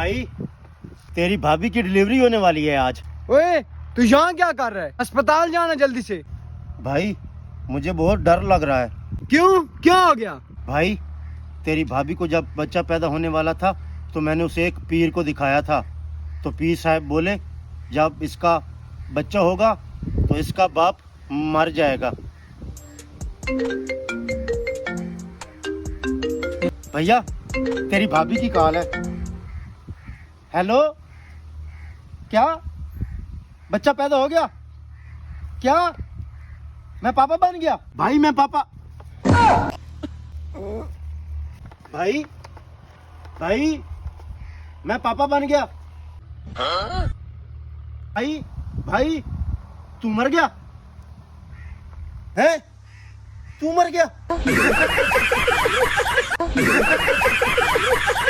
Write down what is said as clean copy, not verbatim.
بھائی تیری بھابھی کی ڈلیوری ہونے والی ہے آج. اوے تو یہاں کیا کر رہا ہے؟ اسپتال جانا جلدی سے. بھائی مجھے بہت ڈر لگ رہا ہے. کیوں؟ کیا ہو گیا؟ بھائی تیری بھابھی کو جب بچہ پیدا ہونے والا تھا تو میں نے اسے ایک پیر کو دکھایا تھا. تو پیر صاحب بولے جب اس کا بچہ ہوگا تو اس کا باپ مر جائے گا. بھیا تیری بھابھی کی کال ہے. ہیلو کیا بچہ پیدا ہو گیا؟ کیا میں پاپا بن گیا؟ بھائی میں پاپا. بھائی بھائی میں پاپا بن گیا. بھائی بھائی تو مر گیا ہے؟ تو مر گیا.